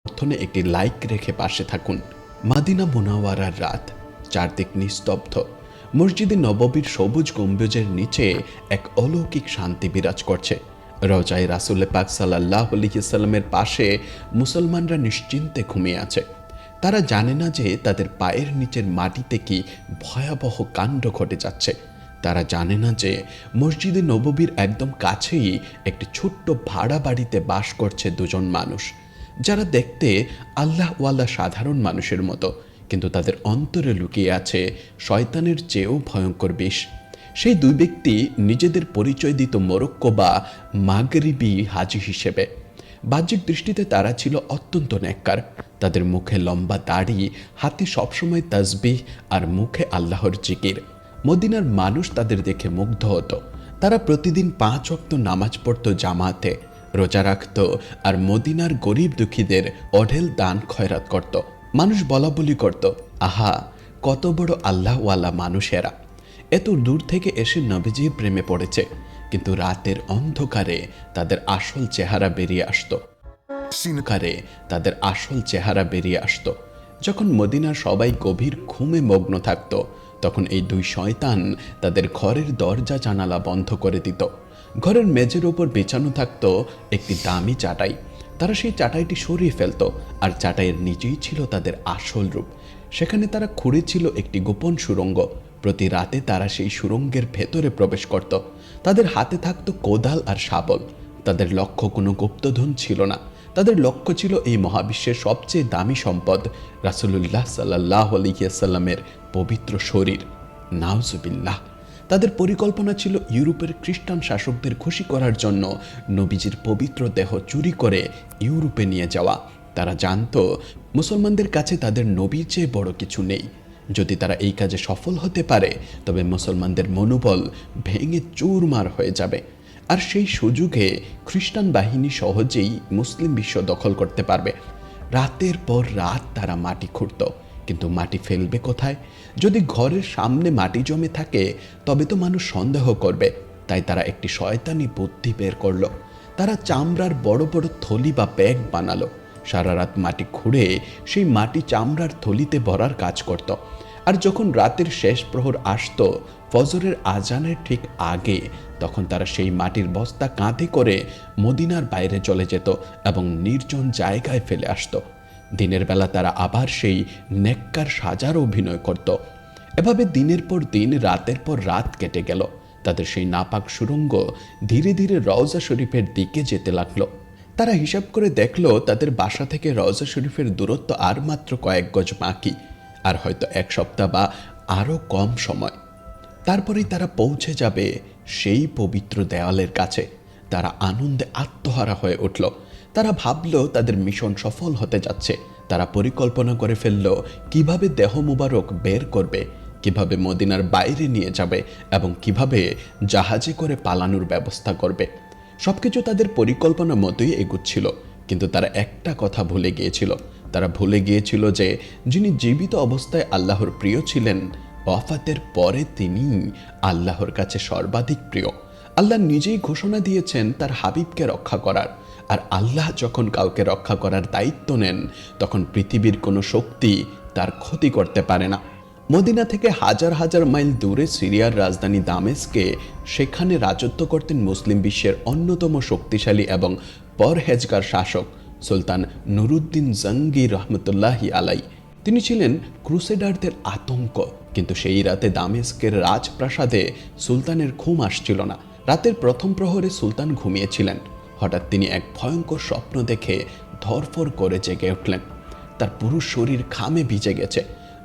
সমর্থনে একটি লাইক রেখে পাশে থাকুন। মাদিনা মুনাওয়ারার রাত, চারদিক নিস্তব্ধ। মসজিদে নববীর সবুজ গম্বুজের নিচে এক অলৌকিক শান্তি বিরাজ করছে। রওজায়ে রাসূল পাক সাল্লাল্লাহু আলাইহি সাল্লামের পাশে মুসলমানরা নিশ্চিন্তে ঘুমিয়ে আছে। তারা জানে না যে তাদের পায়ের নিচের মাটিতে কি ভয়াবহ কাণ্ড ঘটে যাচ্ছে। তারা জানে না যে মসজিদে নববীর একদম কাছেই একটি ছোট্ট ভাড়া বাড়িতে বাস করছে দুজন মানুষ, যারা দেখতে আল্লাহওয়ালা সাধারণ মানুষের মতো, কিন্তু তাদের অন্তরে লুকিয়ে আছে শয়তানের চেয়েও ভয়ঙ্কর বিষ। সেই দুই ব্যক্তি নিজেদের পরিচয় দিত মরক্কো বা মাগরিবি হাজি হিসেবে। বাহ্যিক দৃষ্টিতে তারা ছিল অত্যন্ত নেককার। তাদের মুখে লম্বা দাড়ি, হাতে সবসময় তাসবিহ আর মুখে আল্লাহর জিকির। মদিনার মানুষ তাদের দেখে মুগ্ধ হতো। তারা প্রতিদিন 5 ওয়াক্ত নামাজ পড়তো জামাতে, রোজা রাখত আর মদিনার গরিব দুঃখীদের অঢেল দান খয়রাত করত। মানুষ বলাবলি করত, আহা কত বড় আল্লাহওয়ালা মানুষেরা, এত দূর থেকে এসে নবীজির প্রেমে পড়েছে। কিন্তু রাতের অন্ধকারে তাদের আসল চেহারা বেরিয়ে আসতো। তাদের আসল চেহারা বেরিয়ে আসতো। যখন মদিনার সবাই গভীর ঘুমে মগ্ন থাকত, তখন এই দুই শয়তান তাদের ঘরের দরজা জানালা বন্ধ করে দিত। ঘরের মেঝের ওপর বিছানো থাকত একটি দামি চাটাই। তারা সেই চাটাইটি সরিয়ে ফেলত, আর চাটাইয়ের নিচেই ছিল তাদের আসল রূপ। সেখানে তারা খুঁড়েছিল একটি গোপন সুড়ঙ্গ। প্রতি রাতে তারা সেই সুড়ঙ্গের ভেতরে প্রবেশ করত। তাদের হাতে থাকত কোদাল আর শাবল। তাদের লক্ষ্য কোনো গুপ্তধন ছিল না। তাদের লক্ষ্য ছিল এই মহাবিশ্বের সবচেয়ে দামি সম্পদ রাসূলুল্লাহ সাল্লাল্লাহু আলাইহি ওয়াসাল্লামের পবিত্র শরীর। নাউজুবিল্লাহ। তাদের পরিকল্পনা ছিল ইউরোপের খ্রিস্টান শাসকদের খুশি করার জন্য নবীজির পবিত্র দেহ চুরি করে ইউরোপে নিয়ে যাওয়া। তারা জানতো মুসলমানদের কাছে তাদের নবীর চেয়ে বড় কিছু নেই। যদি তারা এই কাজে সফল হতে পারে, তবে মুসলমানদের মনোবল ভেঙে চুরমার হয়ে যাবে, আর সেই সুযোগে খ্রিস্টান বাহিনী সহজেই মুসলিম বিশ্ব দখল করতে পারবে। রাতের পর রাত তারা মাটি খুঁড়ত, কিন্তু মাটি ফেলবে কোথায়? যদি ঘরের সামনে মাটি জমে থাকে, তবে তো মানুষ সন্দেহ করবে। তাই তারা একটি শয়তানি বুদ্ধি বের করলো। তারা চামড়ার বড় বড় থলি বা ব্যাগ বানালো। সারা রাত মাটি খুঁড়ে সেই মাটি চামড়ার থলিতে ভরার কাজ করত। আর যখন রাতের শেষ প্রহর আসতো, ফজরের আজানের ঠিক আগে, তখন তারা সেই মাটির বস্তা কাঁধে করে মদিনার বাইরে চলে যেত এবং নির্জন জায়গায় ফেলে আসতো। দিনের বেলা তারা আবার সেই নেককার সাজার অভিনয় করত। এভাবে দিনের পর দিন, রাতের পর রাত কেটে গেল। তাদের সেই নাপাক সুড়ঙ্গ ধীরে ধীরে রওজা শরীফের দিকে যেতে লাগলো। তারা হিসাব করে দেখলো তাদের বাসা থেকে রওজা শরীফের দূরত্ব আর মাত্র কয়েক গজ বাকি, আর হয়তো 1 সপ্তাহ বা আরও কম সময়। তারপরেই তারা পৌঁছে যাবে সেই পবিত্র দেওয়ালের কাছে। তারা আনন্দে আত্মহারা হয়ে উঠল। তারা ভাবল তাদের মিশন সফল হতে যাচ্ছে। তারা পরিকল্পনা করে ফেলল কিভাবে দেহ মুবারক বের করবে, কিভাবে মদিনার বাইরে নিয়ে যাবে এবং কিভাবে জাহাজে করে পালানোর ব্যবস্থা করবে। সবকিছু তাদের পরিকল্পনা মতোই এগুচ্ছিল, কিন্তু তারা একটা কথা ভুলে গিয়েছিল। তারা ভুলে গিয়েছিল যে যিনি জীবিত অবস্থায় আল্লাহর প্রিয় ছিলেন, ওয়াফাতের পরে তিনি আল্লাহর কাছে সর্বাধিক প্রিয়। আল্লাহ নিজেই ঘোষণা দিয়েছেন তার হাবিবকে রক্ষা করার, আর আল্লাহ যখন কাউকে রক্ষা করার দায়িত্ব নেন, তখন পৃথিবীর কোনো শক্তি তার ক্ষতি করতে পারে না। মদিনা থেকে হাজার হাজার মাইল দূরে সিরিয়ার রাজধানী দামেস্কে, সেখানে রাজত্ব করতেন মুসলিম বিশ্বের অন্যতম শক্তিশালী এবং পরহেজগার শাসক সুলতান নুরুদ্দিন জঙ্গি রহমতুল্লাহি আলাই। তিনি ছিলেন ক্রুসেডারদের আতঙ্ক। কিন্তু সেই রাতে দামেস্কের রাজপ্রাসাদে সুলতানের ঘুম আসছিল না। রাতের প্রথম প্রহরে সুলতান ঘুমিয়েছিলেন। হঠাৎ তিনি এক ভয়ঙ্কর স্বপ্ন দেখে ধরফর করে জেগে উঠলেন। তার পুরো শরীর ঘামে ভিজে গেছে।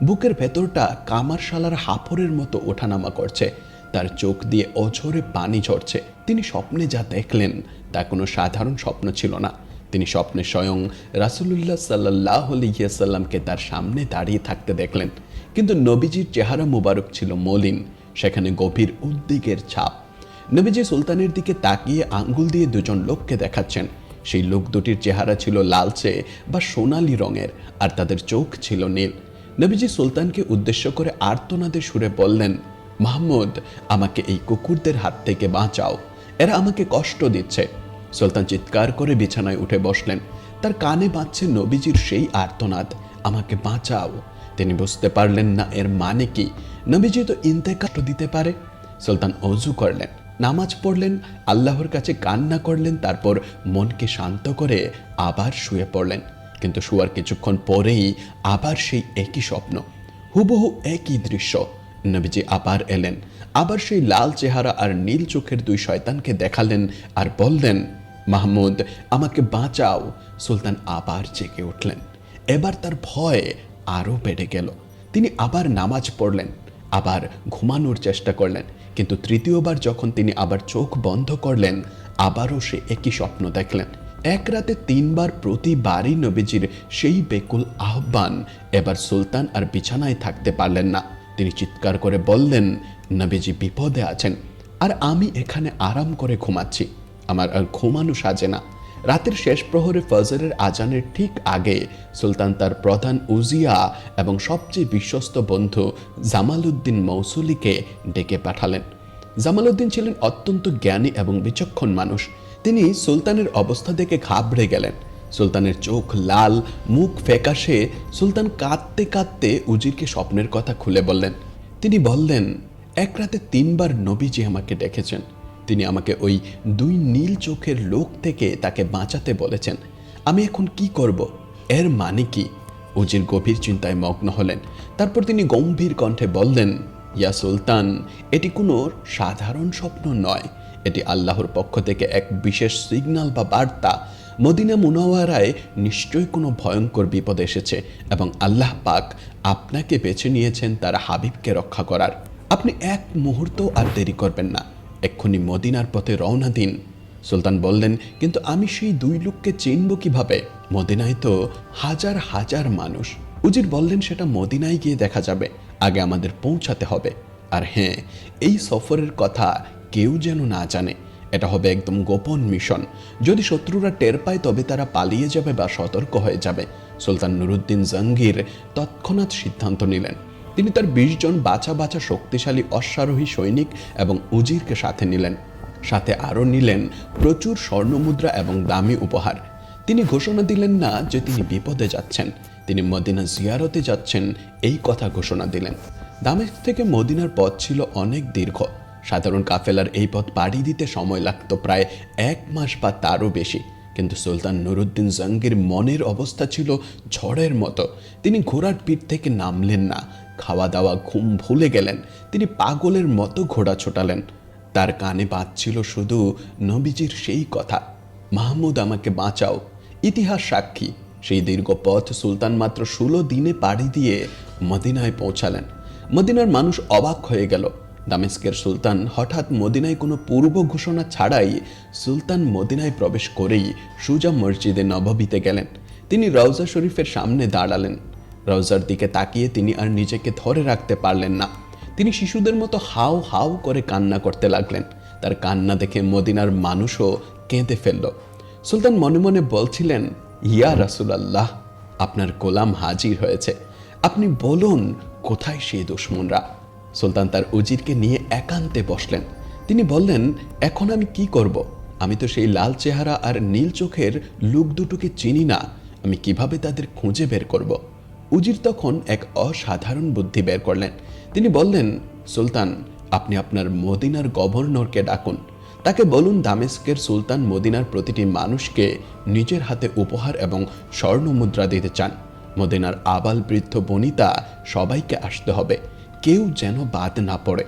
বুকের ভেতরটা কামারশালার হাফরের মতো ওঠানামা করছে। তার চোখ দিয়ে অঝরে পানি ঝরছে। তিনি স্বপ্নে যা দেখলেন তা কোনো সাধারণ স্বপ্ন ছিল না। তিনি স্বপ্নে স্বয়ং রাসূলুল্লাহ সাল্লাল্লাহু আলাইহি ওয়াসাল্লামকে তার সামনে দাঁড়িয়ে থাকতে দেখলেন। কিন্তু নবীজির চেহারা মুবারক ছিল মলিন, সেখানে গভীর উদ্বেগের ছাপ। নবীজি সুলতানের দিকে তাকিয়ে আঙ্গুল দিয়ে দুজন লোককে দেখাচ্ছেন। সেই লোক দুটির চেহারা ছিল লালচে বা সোনালি রঙের, আর তাদের চোখ ছিল নীল। নবীজি সুলতানকে উদ্দেশ্য করে আর্তনাদের সুরে বললেন, মাহমুদ, আমাকে এই কুকুরদের হাত থেকে বাঁচাও, এরা আমাকে কষ্ট দিচ্ছে। সুলতান চিৎকার করে বিছানায় উঠে বসলেন। তার কানে বাজছে নবীজির সেই আর্তনাদ, আমাকে বাঁচাও। তিনি বুঝতে পারলেন না এর মানে কি। নবীজি তো ইন্তেকাল দিতে পারে। সুলতান অজু করলেন, নামাজ পড়লেন, আল্লাহর কাছে কান্না করলেন, তারপর মনকে শান্ত করে আবার শুয়ে পড়লেন। কিন্তু শোয়ার কিছুক্ষণ পরেই আবার সেই একই স্বপ্ন, হুবহু একই দৃশ্য। নবীজি আবার এলেন, আবার সেই লাল চেহারা আর নীল চোখের দুই শয়তানকে দেখালেন আর বললেন, মাহমুদ আমাকে বাঁচাও। সুলতান আবার জেগে উঠলেন। এবার তার ভয় আরও বেড়ে গেল। তিনি আবার নামাজ পড়লেন, আবার ঘুমানোর চেষ্টা করলেন, কিন্তু তৃতীয়বার যখন তিনি আবার চোখ বন্ধ করলেন, আবারও সে একই স্বপ্ন দেখলেন। এক রাতে 3 বার, প্রতিবারই নবীজির সেই বেকুল আহ্বান। এবার সুলতান আর বিছানায় থাকতে পারলেন না। তিনি চিৎকার করে বললেন, নবীজি বিপদে আছেন, আর আমি এখানে আরাম করে ঘুমাচ্ছি। আমার আর ঘুমানো সাজে না। রাতের শেষ প্রহরে ফজরের আজানের ঠিক আগে সুলতান তার প্রধান উজিয়া এবং সবচেয়ে বিশ্বস্ত বন্ধু জামালউদ্দিন মৌসুলিকে ডেকে পাঠালেন। জামালউদ্দিন ছিলেন অত্যন্ত জ্ঞানী এবং বিচক্ষণ মানুষ। তিনি সুলতানের অবস্থা দেখে ঘাবড়ে গেলেন। সুলতানের চোখ লাল, মুখ ফ্যাকাশে। সুলতান কাঁদতে কাঁদতে উজিরকে স্বপ্নের কথা খুলে বললেন। তিনি বললেন, এক রাতে 3 বার নবীজি আমাকে ডেকেছেন। তিনি আমাকে ওই 2 নীল চোখের লোক থেকে তাকে বাঁচাতে বলেছেন। আমি এখন কি করব? এর মানে কি? উজির গভীর চিন্তায় মগ্ন হলেন। তারপর তিনি গম্ভীর কণ্ঠে বললেন, ইয়া সুলতান, এটি কোনো সাধারণ স্বপ্ন নয়। এটি আল্লাহর পক্ষ থেকে এক বিশেষ সিগন্যাল বা বার্তা। মদিনা মুনাওয়ারায় নিশ্চয়ই কোনো ভয়ঙ্কর বিপদ এসেছে এবং আল্লাহ পাক আপনাকে বেছে নিয়েছেন তার হাবিবকে রক্ষা করার। আপনি এক মুহূর্ত আর দেরি করবেন না, এক্ষুনি মদিনার পথে রওনা দিন। সুলতান বললেন, কিন্তু আমি সেই 2 লোককে চিনব কিভাবে? মদিনায় তো হাজার হাজার মানুষ। উজির বললেন, সেটা মদিনায় গিয়ে দেখা যাবে, আগে আমাদের পৌঁছাতে হবে। আর হ্যাঁ, এই সফরের কথা কেউ যেন না জানে। এটা হবে একদম গোপন মিশন। যদি শত্রুরা টের পায় তবে তারা পালিয়ে যাবে বা সতর্ক হয়ে যাবে। সুলতান নুরুদ্দিন জাহাঙ্গীর তৎক্ষণাৎ সিদ্ধান্ত নিলেন। তিনি তার 20 জন বাছা বাছা শক্তিশালী অশ্বারোহী সৈনিক এবং উজিরকে সাথে নিলেন। সাথে আরও নিলেন প্রচুর স্বর্ণমুদ্রা এবং দামি উপহার। তিনি ঘোষণা দিলেন না যে তিনি বিপদে যাচ্ছেন, তিনি মদিনা জিয়ারতে যাচ্ছেন এই কথা ঘোষণা দিলেন। দামেস্ক থেকে মদিনার পথ ছিল অনেক দীর্ঘ। সাধারণ কাফেলার এই পথ পাড়ি দিতে সময় লাগতো প্রায় 1 মাস বা তারও বেশি। কিন্তু সুলতান নুরুদ্দিন জাহাঙ্গীর মনের অবস্থা ছিল ঝড়ের মতো। তিনি ঘোড়ার পিঠ থেকে নামলেন না, খাওয়া দাওয়া ঘুম ভুলে গেলেন। তিনি পাগলের মতো ঘোড়া ছোটালেন। তার কানে বাজছিল শুধু নবীজির সেই কথা, মাহমুদ আমাকে বাঁচাও। ইতিহাস সাক্ষী, সেই দীর্ঘ পথ সুলতান মাত্র 16 দিনে পাড়ি দিয়ে মদিনায় পৌঁছালেন। মদিনার মানুষ অবাক হয়ে গেল। দামেস্কের সুলতান হঠাৎ মদিনায় কোনো পূর্ব ঘোষণা ছাড়াই সুলতান মদিনায় প্রবেশ করেই সুজা মসজিদে নববীতে গেলেন। তিনি রওজা শরীফের সামনে দাঁড়ালেন। রওজার দিকে তাকিয়ে তিনি আর নিজেকে ধরে রাখতে পারলেন না। তিনি শিশুদের মতো হাউ হাউ করে কান্না করতে লাগলেন। তার কান্না দেখে মদিনার মানুষও কেঁদে ফেলল। সুলতান মনে মনে বলছিলেন, ইয়া রাসূলুল্লাহ, আপনার গোলাম হাজির হয়েছে। আপনি বলুন, কোথায় সেই দুশমনরা? সুলতান তার উজিরকে নিয়ে একান্তে বসলেন। তিনি বললেন, এখন আমি কি করব? আমি তো সেই লাল চেহারা আর নীল চোখের লোক দুটোকে চিনি না। আমি কিভাবে তাদের খুঁজে বের করব? উজির তখন এক অসাধারণ বুদ্ধি বের করলেন। তিনি বললেন, সুলতান, আপনি আপনার মদিনার গভর্নরকে ডাকুন। তাকে বলুন দামেস্কের সুলতান মদিনার প্রতিটি মানুষকে নিজের হাতে উপহার এবং স্বর্ণ মুদ্রা দিতে চান। মদিনার আবাল বৃদ্ধ বনিতা সবাইকে আসতে হবে, কেউ যেন বাদ না পড়ে।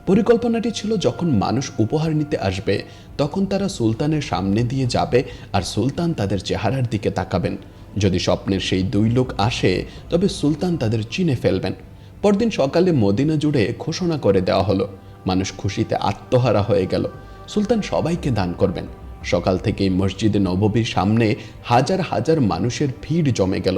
পরিকল্পনাটি ছিল, যখন মানুষ উপহার নিতে আসবে তখন তারা সুলতানের সামনে দিয়ে যাবে আর সুলতান তাদের চেহারার দিকে তাকাবেন। যদি স্বপ্নের সেই 2 লোক আসে তবে সুলতান তাদের চিনে ফেলবেন। পরদিন সকালে মদিনা জুড়ে ঘোষণা করে দেওয়া হলো। মানুষ খুশিতে আত্মহারা হয়ে গেল। সুলতান সবাইকে দান করবেন। সকাল থেকেই মসজিদে নববীর সামনে হাজার হাজার মানুষের ভিড় জমে গেল।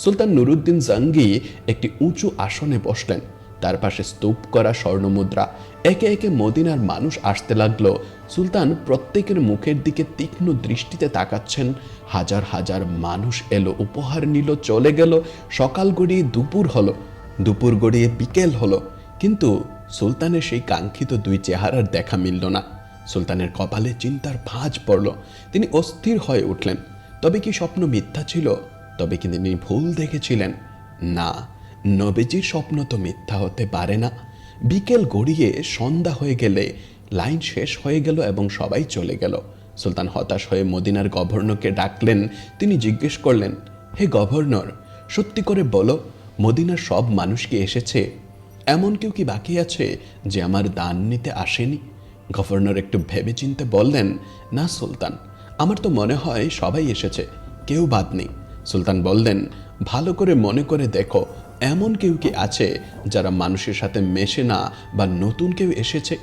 সুলতান নুরুদ্দিন জাহাঙ্গীর একটি উঁচু আসনে বসলেন। তার পাশে স্তূপ করা স্বর্ণমুদ্রা। একে একে মদিনার মানুষ আসতে লাগলো। সুলতান প্রত্যেকের মুখের দিকে তীক্ষ্ণ দৃষ্টিতে তাকাচ্ছেন। হাজার হাজার মানুষ এলো, উপহার নিল, চলে গেল। সকাল গড়িয়ে দুপুর হলো, দুপুর গড়িয়ে বিকেল হলো, কিন্তু সুলতানের সেই কাঙ্ক্ষিত 2 চেহারার দেখা মিলল না। সুলতানের কপালে চিন্তার ভাঁজ পড়ল। তিনি অস্থির হয়ে উঠলেন। তবে কি স্বপ্ন মিথ্যা ছিল? তবে কি তিনি ভুল দেখেছিলেন? না, নবীজির স্বপ্ন তো মিথ্যা হতে পারে না। বিকেল গড়িয়ে সন্ধ্যা হয়ে গেলে লাইন শেষ হয়ে গেল এবং সবাই চলে গেল। সুলতান হতাশ হয়ে মদিনার গভর্নরকে ডাকলেন। তিনি জিজ্ঞেস করলেন, হে গভর্নর, সত্যি করে বলো, মদিনার সব মানুষ কি এসেছে? এমন কেউ কি বাকি আছে যে আমার দান নিতে আসেনি? গভর্নর একটু ভেবেচিন্তে বললেন, না সুলতান, আমার তো মনে হয় সবাই এসেছে, কেউ বাদ নেই। সুলতান বললেন, ভালো করে মনে করে দেখো, এমন কেউ কি আছে যারা মানুষের সাথে মেশে না বা নতুন কেউ এসেছে?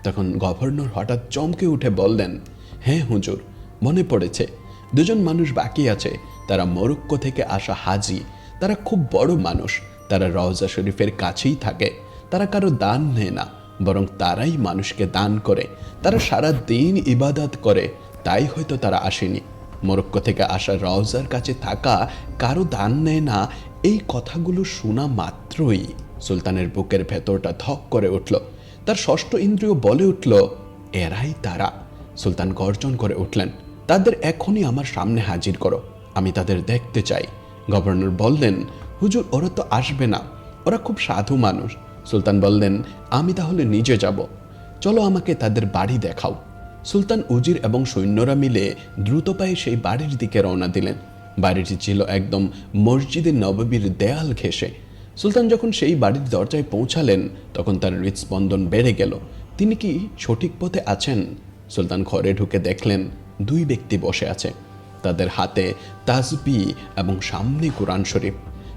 তখন গভর্নর হঠাৎ চমকে উঠে বললেন, হ্যাঁ হুজুর, মনে পড়েছে, দুজন মানুষ বাকি আছে। তারা মরক্কো থেকে আসা হাজি। তারা খুব বড় মানুষ। তারা রওজা শরীফের কাছেই থাকে। তারা কারো দান নেয় না, বরং তারাই মানুষকে দান করে। তারা সারা দিন ইবাদত করে, তাই হয়তো তারা আসেনি। মরক্কো থেকে আসা রওজার কাছে থাকা কারো দান নেয় না, এই কথাগুলো শোনা মাত্রই সুলতানের বুকের ভেতরটা ধক করে উঠল। তার ষষ্ঠ ইন্দ্রিয় বলে উঠল, এরাই তারা। সুলতান গর্জন করে উঠলেন, তাদের এখনই আমার সামনে হাজির করো, আমি তাদের দেখতে চাই। গভর্নর বললেন, হুজুর, ওরা তো আসবে না, ওরা খুব সাধু মানুষ। সুলতান বললেন, আমি তাহলে নিজে যাব। চলো, আমাকে তাদের বাড়ি দেখাও। সুলতান উজির এবং সৈন্যরা মিলে দ্রুত পায়ে সেই বাড়ির দিকে রওনা দিলেন। বাড়িটি ছিল একদম মসজিদে নববীর দেয়াল ঘেঁষে। সুলতান যখন সেই বাড়ির দরজায় পৌঁছালেন, তখন তার হৃদস্পন্দন বেড়ে গেল। তিনি কি সঠিক পথে আছেন? সুলতান ঘরে ঢুকে দেখলেন দুই ব্যক্তি বসে আছে। তাদের হাতে তাসবিহ এবং সামনে কুরআন শরীফ।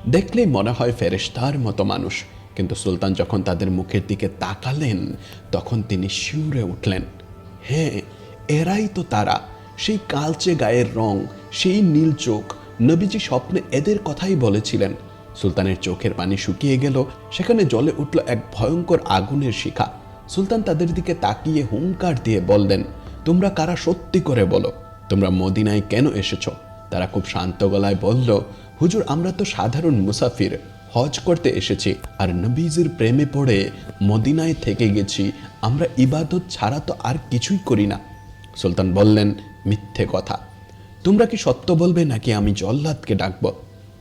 দেখলেই মনে হয় ফেরেশতার মতো মানুষ। কিন্তু সুলতান যখন তাদের মুখের দিকে তাকালেন, তখন তিনি শিউরে উঠলেন। হ্যাঁ, এরাই তো তারা। সেই কালচে গায়ের রং, সেই নীল চোখ। নবীজি স্বপ্নে এদের কথাই বলেছিলেন। সুলতানের চোখের পানি শুকিয়ে গেল। সেখানে জ্বলে উঠল এক ভয়ঙ্কর আগুনের শিখা। সুলতান তাদের দিকে তাকিয়ে হুঙ্কার দিয়ে বললেন, তোমরা কারা? সত্যি করে বলো, তোমরা মদিনায় কেন এসেছ? তারা খুব শান্ত গলায় বলল, হুজুর, আমরা তো সাধারণ মুসাফির, হজ করতে এসেছি, আর নবীজির প্রেমে পড়ে মদিনায় থেকে গেছি। আমরা ইবাদত ছাড়া তো আর কিছুই করি না। সুলতান বললেন, মিথ্যে কথা। তোমরা কি সত্য বলবে নাকি আমি জল্লাদকে ডাকবো?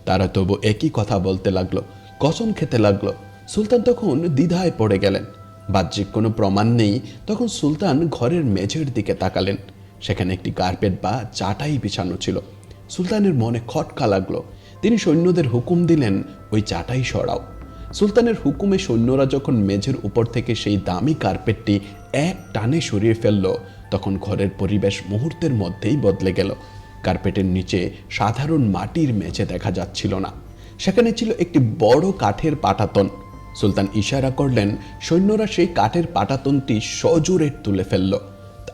তারা তবু একই কথা বলতে লাগলো, কসম খেতে লাগলো। সুলতান তখন দ্বিধায় পড়ে গেলেন। বাহ্যিক কোনো প্রমাণ নেই। তখন সুলতান ঘরের মেঝের দিকে তাকালেন। সেখানে একটি কার্পেট বা চাটাই বিছানো ছিল। সুলতানের মনে খটকা লাগলো। তিনি সৈন্যদের হুকুম দিলেন, ওই চাটাই সরাও। সুলতানের হুকুমে সৈন্যরা যখন মেঝের উপর থেকে সেই দামি কার্পেটটি এক টানে সরিয়ে ফেলল, তখন ঘরের পরিবেশ মুহূর্তের মধ্যেই বদলে গেল। কার্পেটের নিচে সাধারণ মাটির মেঝে দেখা যাচ্ছিল না, সেখানে ছিল একটি বড় কাঠের পাটাতন। সুলতান ইশারা করলেন, সৈন্যরা সেই কাঠের পাটাতনটি সজোরে তুলে ফেলল।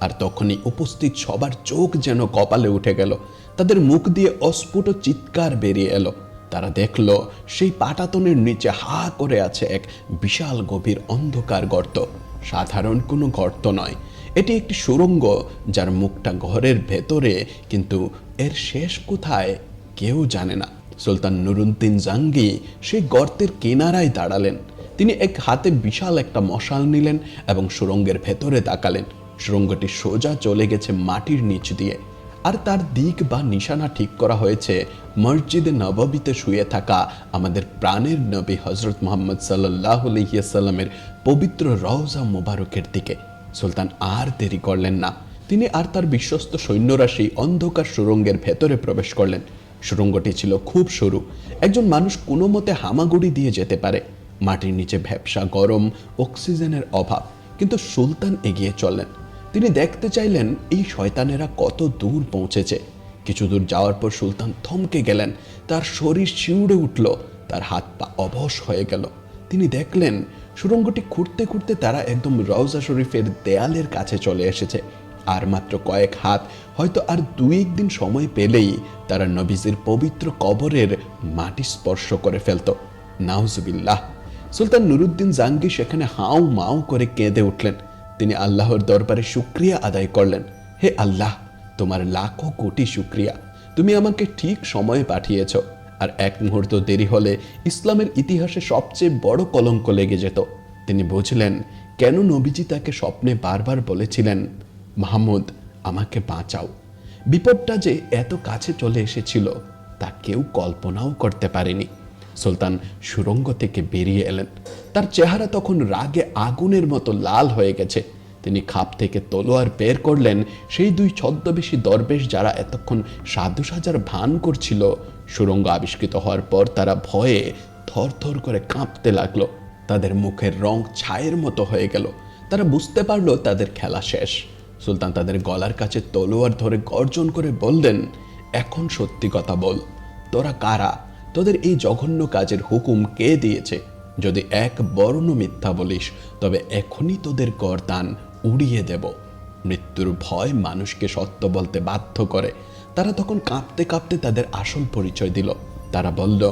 আর তখনই উপস্থিত সবার চোখ যেন কপালে উঠে গেল। তাদের মুখ দিয়ে অস্ফুট চিৎকার বেরিয়ে এলো। তারা দেখল সেই পাটাতনের নিচে হা করে আছে এক বিশাল গভীর অন্ধকার গর্ত। সাধারণ কোনো গর্ত নয়, এটি একটি সুড়ঙ্গ, যার মুখটা ঘরের ভেতরে, কিন্তু এর শেষ কোথায় কেউ জানে না। সুলতান নুরুদ্দিন জাঙ্গি সেই গর্তের কিনারায় দাঁড়ালেন। তিনি এক হাতে বিশাল একটা মশাল নিলেন এবং সুড়ঙ্গের ভেতরে তাকালেন। সুড়ঙ্গটি সোজা চলে গেছে মাটির নিচ দিয়ে, আর তার দিক বা নিশানা ঠিক করা হয়েছে মসজিদে নববীতে শুয়ে থাকা আমাদের প্রাণের নবী হজরত মুহাম্মদ সাল্লাল্লাহু আলাইহি ওয়াসাল্লামের পবিত্র রওজা মুবারকের দিকে। সুলতান আর দেরি করলেন না। তিনি আর তার বিশ্বস্ত সৈন্যরা সেই অন্ধকার সুড়ঙ্গের ভেতরে প্রবেশ করলেন। সুড়ঙ্গটি ছিল খুব সরু। একজন মানুষ কোনো মতে হামাগুড়ি দিয়ে যেতে পারে। মাটির নিচে ভ্যাপসা গরম, অক্সিজেনের অভাব। কিন্তু সুলতান এগিয়ে চললেন। তিনি দেখতে চাইলেন এই শয়তানেরা কত দূর পৌঁছেছে। কিছু দূর যাওয়ার পর সুলতান থমকে গেলেন। তার শরীর শিউরে উঠল, তার হাত পা অবশ হয়ে গেল। তিনি দেখলেন সুড়ঙ্গটি খুঁড়তে খুঁড়তে তারা একদম রওজা শরীফের দেয়ালের কাছে চলে এসেছে। আর মাত্র কয়েক হাত, হয়তো আর দুই একদিন সময় পেলেই তারা নবীজির পবিত্র কবরের মাটি স্পর্শ করে ফেলত। নাউজুবিল্লাহ। সুলতান নুরুদ্দিন জাঙ্গি সেখানে হাউ মাউ করে কেঁদে উঠলেন। তিনি আল্লাহর দরবারে শুকরিয়া আদায় করলেন। হে আল্লাহ, তোমার লাখো কোটি শুকরিয়া। তুমি আমাকে ঠিক সময়ে পাঠিয়েছ, আর এক মুহূর্ত দেরি হলে ইসলামের ইতিহাসে সবচেয়ে বড় কলঙ্ক লেগে যেত। তিনি বুঝলেন কেন নবীজি তাকে স্বপ্নে বারবার বলেছিলেন, মাহমুদ, আমাকে বাঁচাও। বিপদটা যে এত কাছে চলে এসেছিল তা কেউ কল্পনাও করতে পারেনি। সুলতান সুড়ঙ্গ থেকে বেরিয়ে এলেন। তার চেহারা তখন রাগে আগুনের মতো লাল হয়ে গেছে। তিনি খাপ থেকে তলোয়ার বের করলেন। সেই দুই ছদ্মবেশী দরবেশ যারা এতক্ষণ সাধু সাজার ভান করছিল, সুড়ঙ্গ আবিষ্কৃত হওয়ার পর তারা ভয়ে থরথর করে কাঁপতে লাগলো। তাদের মুখের রং ছায়ের মতো হয়ে গেল। তারা বুঝতে পারলো তাদের খেলা শেষ। সুলতান তাদের গলার কাছে তলোয়ার ধরে গর্জন করে বললেন, এখন সত্যি কথা বল, তোরা কারা? তোদের এই জঘন্য কাজের হুকুম কে দিয়েছে? যদি এক বর্ণ মিথ্যা বলিস তবে এখনই তোদের গর্দান উড়িয়ে দেব। মৃত্যুর ভয় মানুষকে সত্য বলতে বাধ্য করে। তারা তখন কাঁপতে কাঁপতে তাদের আসল পরিচয় দিল। তারা বলল,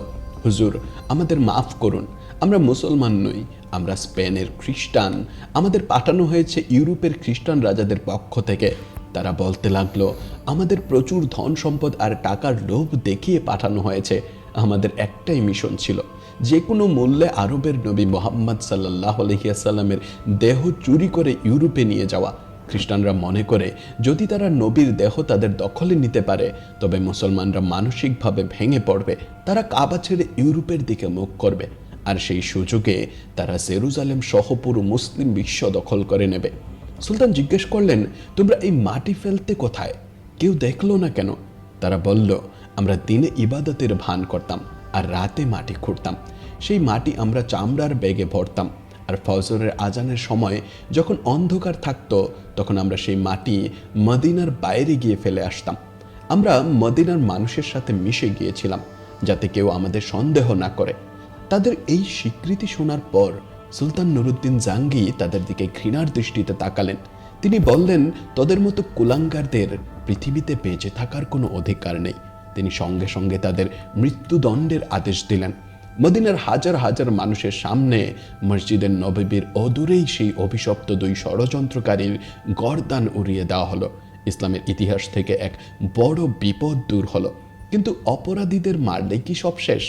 হুজুর, আমাদের মাফ করুন, আমরা মুসলমান নই, আমরা স্পেনের খ্রিস্টান। আমাদের পাঠানো হয়েছে ইউরোপের খ্রিস্টান রাজাদের পক্ষ থেকে। তারা বলতে লাগলো, আমাদের প্রচুর ধন সম্পদ আর টাকার লোভ দেখিয়ে পাঠানো হয়েছে। আমাদের একটাই মিশন ছিল, যে কোনো মূল্যে আরবের নবী মোহাম্মদ সাল্লাল্লাহু আলাইহি ওয়াসাল্লামের দেহ চুরি করে ইউরোপে নিয়ে যাওয়া। খ্রিস্টানরা মনে করে যদি তারা নবীর দেহ তাদের দখলে নিতে পারে তবে মুসলমানরা মানসিকভাবে ভেঙে পড়বে। তারা কাবা ছেড়ে ইউরোপের দিকে মুখ করবে, আর সেই সুযোগে তারা জেরুজালেম সহ পুরো মুসলিম বিশ্ব দখল করে নেবে। সুলতান জিজ্ঞেস করলেন, তোমরা এই মাটি ফেলতে কোথায়? কেউ দেখলো না কেন? তারা বলল, আমরা দিনে ইবাদতের ভান করতাম আর রাতে মাটি খুঁড়তাম। সেই মাটি আমরা চামড়ার ব্যাগে ভরতাম, আর ফজরের আজানের সময় যখন অন্ধকার থাকতো তখন আমরা সেই মাটি মদিনার বাইরে গিয়ে ফেলে আসতাম। আমরা মদিনার মানুষের সাথে মিশে গিয়েছিলাম যাতে কেউ আমাদের সন্দেহ না করে। তাদের এই স্বীকৃতি শোনার পর সুলতান নুরুদ্দিন জাঙ্গি তাদের দিকে ঘৃণার দৃষ্টিতে তাকালেন। তিনি বললেন, তোদের মতো কুলাঙ্গারদের পৃথিবীতে বেঁচে থাকার কোনো অধিকার নেই। তিনি সঙ্গে সঙ্গে তাদের মৃত্যুদণ্ডের আদেশ দিলেন। মদিনার হাজার হাজার মানুষের সামনে মসজিদের নববীর অদূরেই সেই অভিশপ্ত দুই ষড়যন্ত্রকারীর গর্দান উড়িয়ে দেওয়া হলো। ইসলামের ইতিহাস থেকে এক বড় বিপদ দূর হলো। কিন্তু অপরাধীদের মারলে কি সব শেষ?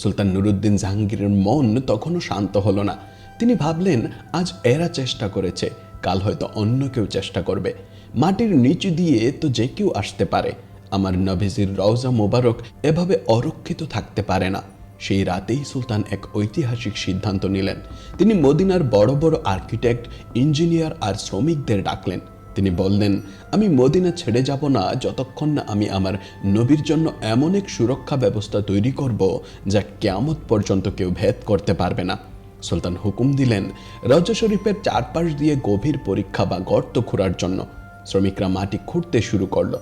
সুলতান নুরুদ্দিন জাহাঙ্গীরের মন তখনও শান্ত হলো না। তিনি ভাবলেন, আজ এরা চেষ্টা করেছে, কাল হয়তো অন্য কেউ চেষ্টা করবে। মাটির নিচে দিয়ে তো যে কেউ আসতে পারে। আমার নবীজির রওজা মোবারক এভাবে অরক্ষিত থাকতে পারে না। সেই রাতেই সুলতান এক ঐতিহাসিক সিদ্ধান্ত নিলেন। তিনি মদিনার বড় বড় আর্কিটেক্ট, ইঞ্জিনিয়ার আর শ্রমিকদের ডাকলেন। তিনি বললেন, আমি মদিনা ছেড়ে যাব না যতক্ষণ না আমি আমার নবীর জন্য এমন এক সুরক্ষা ব্যবস্থা তৈরি করব যা কিয়ামত পর্যন্ত কেউ ভেদ করতে পারবে না। সুলতান হুকুম দিলেন, রওজা শরীফের চারপাশ দিয়ে গভীর পরীক্ষা বা গর্ত খোঁড়ার জন্য। শ্রমিকরা মাটি খুঁড়তে শুরু করলো।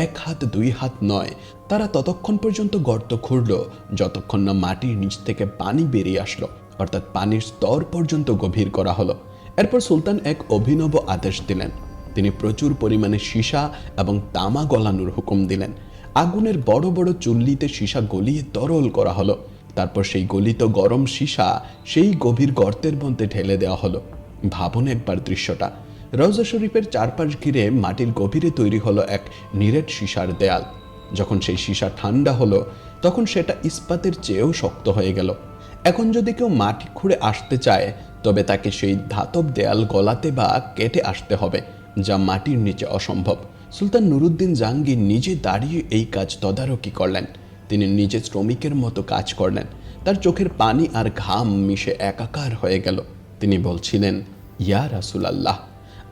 এক হাত দুই হাত নয়, তারা ততক্ষণ পর্যন্ত গর্ত খুঁড়ল যতক্ষণ না মাটির নিচ থেকে পানি বেরিয়ে আসলো, অর্থাৎ পানির স্তর পর্যন্ত গভীর করা হলো। এরপর সুলতান এক অভিনব আদেশ দিলেন। তিনি প্রচুর পরিমাণে সীসা এবং তামা গলানোর হুকুম দিলেন। আগুনের বড় বড় চুল্লিতে সীসা গলিয়ে তরল করা হলো। তারপর সেই গলিত গরম সীসা সেই গভীর গর্তের মধ্যে ঢেলে দেওয়া হলো। ভাবুন একবার দৃশ্যটা। রওজা শরীফের চারপাশ ঘিরে মাটির গভীরে তৈরি হলো এক নিরেট সীসার দেয়াল। যখন সেই সীসা ঠান্ডা হলো তখন সেটা ইস্পাতের চেয়েও শক্ত হয়ে গেল। এখন যদি কেউ মাটি খুঁড়ে আসতে চায় তবে তাকে সেই ধাতব দেয়াল গলাতে বা কেটে আসতে হবে, যা মাটির নিচে অসম্ভব। সুলতান নুরুদ্দিন জাহাঙ্গীর নিজে দাঁড়িয়ে এই কাজ তদারকি করলেন। তিনি নিজে শ্রমিকের মতো কাজ করলেন। তার চোখের পানি আর ঘাম মিশে একাকার হয়ে গেল। তিনি বলছিলেন, ইয়া রাসূলুল্লাহ,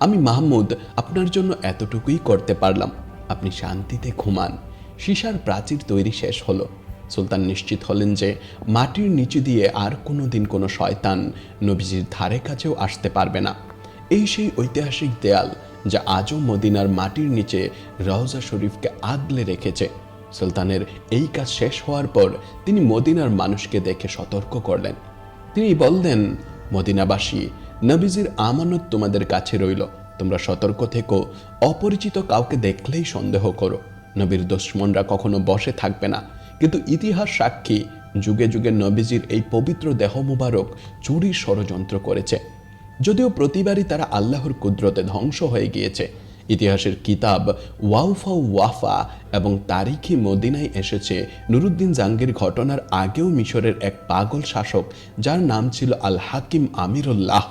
আমি মাহমুদ আপনার জন্য এতটুকুই করতে পারলাম, আপনি শান্তিতে ঘুমান। সীসার প্রাচীর তৈরি শেষ হলো। সুলতান নিশ্চিত হলেন যে মাটির নিচে দিয়ে আর কোনো দিন কোনো শয়তান নবীজির ধারে কাছেও আসতে পারবে না। এই সেই ঐতিহাসিক দেয়াল যা আজও মদিনার মাটির নিচে রওজা শরীফকে আগলে রেখেছে। সুলতানের এই কাজ শেষ হওয়ার পর তিনি মদিনার মানুষকে দেখে সতর্ক করলেন। তিনি বললেন, মদিনাবাসী, নবীজির আমানত তোমাদের কাছে রইল। তোমরা সতর্ক থেকো, অপরিচিত কাউকে দেখলেই সন্দেহ করো। নবীর দুশমনরা কখনো বসে থাকবে না, কিন্তু ইতিহাস সাক্ষী যুগে যুগে নবীজির এই পবিত্র দেহ মুবারক চুরির ষড়যন্ত্র করেছে। যদিও প্রতিবারই তারা আল্লাহর কুদরতে ধ্বংস হয়ে গিয়েছে। ইতিহাসের কিতাব ওয়াউফা ওয়াফা এবং তারিখি মদিনায় এসেছে নুরুদ্দিন জাহাঙ্গীর ঘটনার আগেও মিশরের এক পাগল শাসক যার নাম ছিল আল হাকিম আমিরুল্লাহ,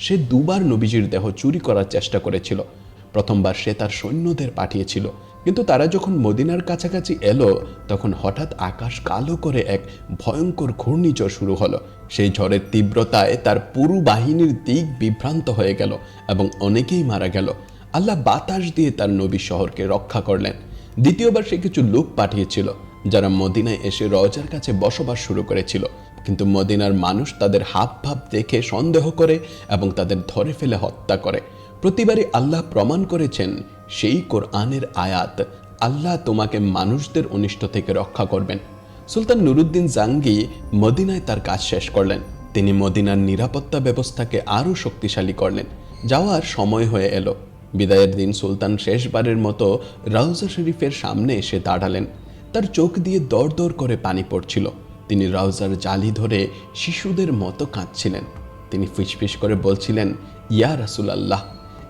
সে দুবার নবীজির দেহ চুরি করার চেষ্টা করেছিল। প্রথমবার সে তার সৈন্যদের পাঠিয়েছিল, কিন্তু তারা যখন মদিনার কাছাকাছি এলো তখন হঠাৎ আকাশ কালো করে এক ভয়ঙ্কর ঘূর্ণিঝড় শুরু হলো। সেই ঝড়ের তীব্রতায় তার পুরো বাহিনীর দিক বিভ্রান্ত হয়ে গেল এবং অনেকেই মারা গেল। আল্লাহ বাতাস দিয়ে তার নবী শহরকে রক্ষা করলেন। দ্বিতীয়বার সে কিছু লোক পাঠিয়েছিল যারা মদিনায় এসে রওজার কাছে বসবাস শুরু করেছিল, কিন্তু মদিনার মানুষ তাদের হাব ভাব দেখে সন্দেহ করে এবং তাদের ধরে ফেলে হত্যা করে। প্রতিবারই আল্লাহ প্রমাণ করেছেন সেই কোরআনের আয়াত, আল্লাহ তোমাকে মানুষদের অনিষ্ট থেকে রক্ষা করবেন। সুলতান নুরুদ্দিন জাঙ্গি মদিনায় তার কাজ শেষ করলেন। তিনি মদিনার নিরাপত্তা ব্যবস্থাকে আরও শক্তিশালী করলেন। যাওয়ার সময় হয়ে এলো। বিদায়ের দিন সুলতান শেষবারের মতো রাউজা শরীফের সামনে এসে দাঁড়ালেন। তার চোখ দিয়ে দর দর করে পানি পড়ছিল। তিনি রাউজার জালি ধরে শিশুদের মতো কাঁদছিলেন। তিনি ফিসফিস করে বলছিলেন, ইয়া রাসূলুল্লাহ,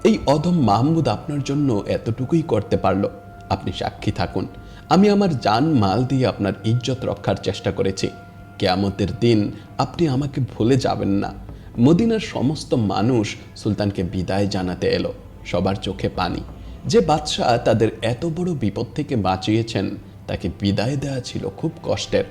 এই অধম মাহমুদ আপনার জন্য এতটুকুই করতে পারল। আপনি সাক্ষী থাকুন, আমি আমার জান মাল দিয়ে আপনার ইজ্জত রক্ষার চেষ্টা করেছি। কিয়ামতের দিন আপনি আমাকে ভুলে যাবেন না। মদিনার সমস্ত মানুষ সুলতানকে বিদায় জানাতে এলো। সবার চোখে পানি। যে বাদশাহ তাদের এত বড় বিপদ থেকে বাঁচিয়েছেন তাকে বিদায় দেওয়া ছিল খুব কষ্টের।